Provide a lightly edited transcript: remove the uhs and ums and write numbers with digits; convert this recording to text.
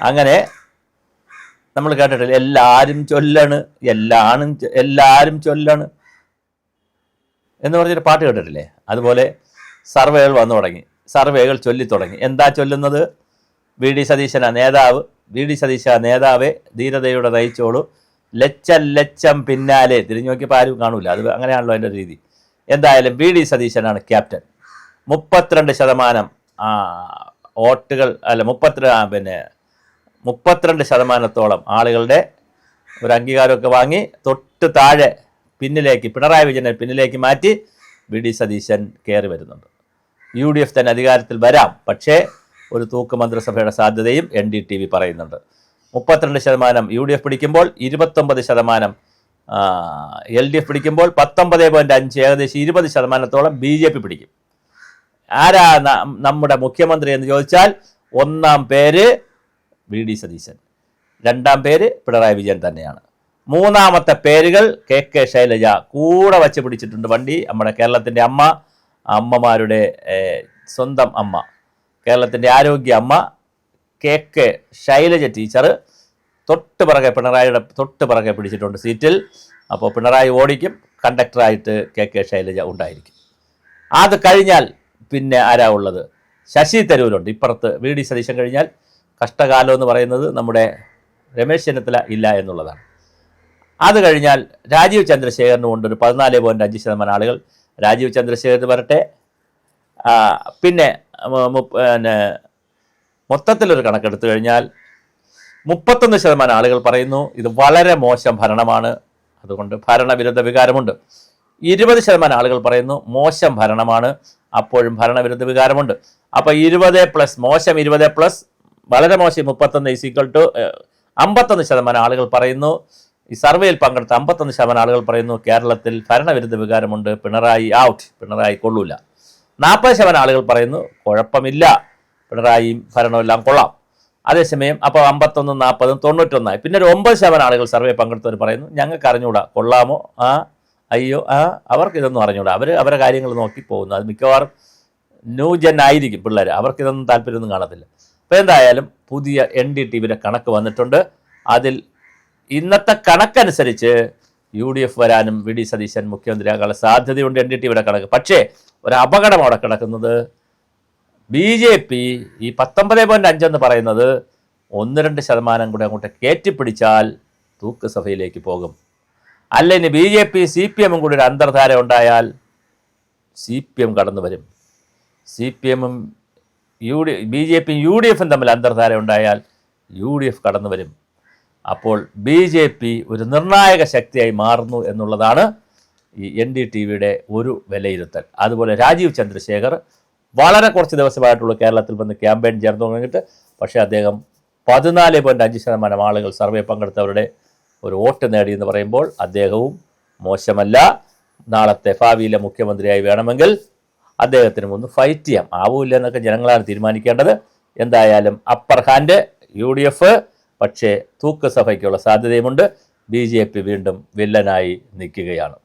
അങ്ങനെ നമ്മൾ കേട്ടിട്ടില്ല, എല്ലാവരും ചൊല്ലാണ്, എല്ലാവരും ചൊല്ലാണ് എന്ന് പറഞ്ഞൊരു പാട്ട് കേട്ടിട്ടില്ലേ? അതുപോലെ സർവേകൾ വന്നു തുടങ്ങി, സർവേകൾ ചൊല്ലിത്തുടങ്ങി. എന്താ ചൊല്ലുന്നത്? വി ഡി സതീശനാ നേതാവ്, വി ഡി സതീശ നേതാവെ ധീരതയോടെ നയിച്ചോളൂ, ലക്ഷം ലക്ഷം പിന്നാലെ. തിരിഞ്ഞു നോക്കിയപ്പോൾ ആരും കാണൂല, അത് അങ്ങനെയാണല്ലോ അതിൻ്റെ രീതി. എന്തായാലും വി ഡി സതീശനാണ് ക്യാപ്റ്റൻ. 32% വോട്ടുകൾ അല്ല 32% ആളുകളുടെ ഒരു അംഗീകാരമൊക്കെ വാങ്ങി തൊട്ട് താഴെ പിന്നിലേക്ക് പിണറായി വിജയനെ പിന്നിലേക്ക് മാറ്റി വി ഡി സതീശൻ കയറി വരുന്നുണ്ട്. UDF തന്നെ അധികാരത്തിൽ വരാം, പക്ഷേ ഒരു തൂക്ക് മന്ത്രിസഭയുടെ സാധ്യതയും NDTV പറയുന്നുണ്ട്. 32% UDF പിടിക്കുമ്പോൾ 29% LDF പിടിക്കുമ്പോൾ 19.5 ഏകദേശം 20%-ഓളം BJP പിടിക്കും. ആരാ നമ്മുടെ മുഖ്യമന്ത്രി എന്ന് ചോദിച്ചാൽ ഒന്നാം പേര് വി ഡി സതീശൻ, രണ്ടാം പേര് പിണറായി വിജയൻ തന്നെയാണ്. മൂന്നാമത്തെ പേരുകൾ KK ശൈലജ കൂടെ വച്ച് പിടിച്ചിട്ടുണ്ട് വണ്ടി. നമ്മുടെ കേരളത്തിൻ്റെ അമ്മമാരുടെ സ്വന്തം അമ്മ, കേരളത്തിൻ്റെ ആരോഗ്യ അമ്മ KK ശൈലജ ടീച്ചർ തൊട്ട് പിണറായിയുടെ തൊട്ട് പിറകെ പിടിച്ചിട്ടുണ്ട് സീറ്റിൽ. അപ്പോൾ പിണറായി ഓടിക്കും, കണ്ടക്ടറായിട്ട് KK ശൈലജ ഉണ്ടായിരിക്കും. അത് കഴിഞ്ഞാൽ പിന്നെ ആരാ ഉള്ളത്? ശശി തരൂരുണ്ട് ഇപ്പുറത്ത്. വി ഡി സതീശൻ കഴിഞ്ഞാൽ കഷ്ടകാലം എന്ന് പറയുന്നത് നമ്മുടെ രമേശ് ചെന്നിത്തല ഇല്ല എന്നുള്ളതാണ്. അത് കഴിഞ്ഞാൽ രാജീവ് ചന്ദ്രശേഖരനും ഉണ്ട് ഒരു 14.5% ആളുകൾ. രാജീവ് ചന്ദ്രശേഖരന് വരട്ടെ. പിന്നെ മൊത്തത്തിലൊരു കണക്കെടുത്തു കഴിഞ്ഞാൽ 31% ആളുകൾ പറയുന്നു ഇത് വളരെ മോശം ഭരണമാണ്, അതുകൊണ്ട് ഭരണവിരുദ്ധ വികാരമുണ്ട്. 20% ആളുകൾ പറയുന്നു മോശം ഭരണമാണ്, അപ്പോഴും ഭരണവിരുദ്ധ വികാരമുണ്ട്. അപ്പോൾ 20+ മോശം 20+ വളരെ മോശം 31 51% ആളുകൾ പറയുന്നു. ഈ സർവേയിൽ പങ്കെടുത്ത 51% ആളുകൾ പറയുന്നു കേരളത്തിൽ ഭരണവിരുദ്ധ വികാരമുണ്ട്, പിണറായി ഔട്ട്, പിണറായി കൊള്ളൂല. 40% ആളുകൾ പറയുന്നു കുഴപ്പമില്ല, പിണറായിയും ഭരണമെല്ലാം കൊള്ളാം. അതേസമയം അപ്പോൾ 51, 40, 91. പിന്നെ ഒരു 9% ആളുകൾ സർവേ പങ്കെടുത്തവർ പറയുന്നു ഞങ്ങൾക്ക് അറിഞ്ഞുകൂടാ, കൊള്ളാമോ, അയ്യോ, അവർക്കിതൊന്നും അറിഞ്ഞുകൂടാ, അവരെ കാര്യങ്ങൾ നോക്കി പോകുന്നു. അത് മിക്കവാറും ന്യൂജൻ ആയിരിക്കും പിള്ളേർ, അവർക്കിതൊന്നും താല്പര്യമൊന്നും കാണത്തില്ല. അപ്പോൾ എന്തായാലും പുതിയ NDTVയുടെ കണക്ക് വന്നിട്ടുണ്ട്. അതിൽ ഇന്നത്തെ കണക്കനുസരിച്ച് UDF വരാനും വി ഡി സതീശൻ മുഖ്യമന്ത്രിയാകാനുള്ള സാധ്യതയുണ്ട് NDTVയുടെ കണക്ക്. പക്ഷേ ഒരു അപകടം അവിടെ കിടക്കുന്നത് BJP ഈ 19.5 എന്ന് പറയുന്നത് 1-2% കൂടെ അങ്ങോട്ട് കയറ്റിപ്പിടിച്ചാൽ തൂക്ക് സഭയിലേക്ക് പോകും. അല്ലെങ്കിൽ BJP CPM കൂടി ഒരു അന്തർധാര ഉണ്ടായാൽ CPM കടന്നു വരും. CPM-ഉം BJP-യും UDF-ഉം തമ്മിൽ അന്തർധാര ഉണ്ടായാൽ UDF കടന്നു വരും. അപ്പോൾ BJP ഒരു നിർണായക ശക്തിയായി മാറുന്നു എന്നുള്ളതാണ് ഈ NDTVയുടെ ഒരു വിലയിരുത്തൽ. അതുപോലെ രാജീവ് ചന്ദ്രശേഖർ വളരെ കുറച്ച് ദിവസമായിട്ടുള്ള കേരളത്തിൽ വന്ന് ക്യാമ്പയിൻ ചേർന്ന് തുടങ്ങിയിട്ട്, പക്ഷേ അദ്ദേഹം 14.5% ആളുകൾ സർവേ പങ്കെടുത്തവരുടെ ഒരു വോട്ട് നേടിയെന്ന് പറയുമ്പോൾ അദ്ദേഹവും മോശമല്ല. നാളത്തെ ഭാവിയിലെ മുഖ്യമന്ത്രിയായി വേണമെങ്കിൽ അദ്ദേഹത്തിന് ഒന്ന് ഫൈറ്റ് ചെയ്യാം. ആവൂല്ല എന്നൊക്കെ ജനങ്ങളാണ് തീരുമാനിക്കേണ്ടത്. എന്തായാലും അപ്പർ ഹാൻഡ് UDF, പക്ഷേ തൂക്ക് സഭയ്ക്കുള്ള സാധ്യതയുമുണ്ട്. BJP വീണ്ടും വില്ലനായി നിൽക്കുകയാണ്.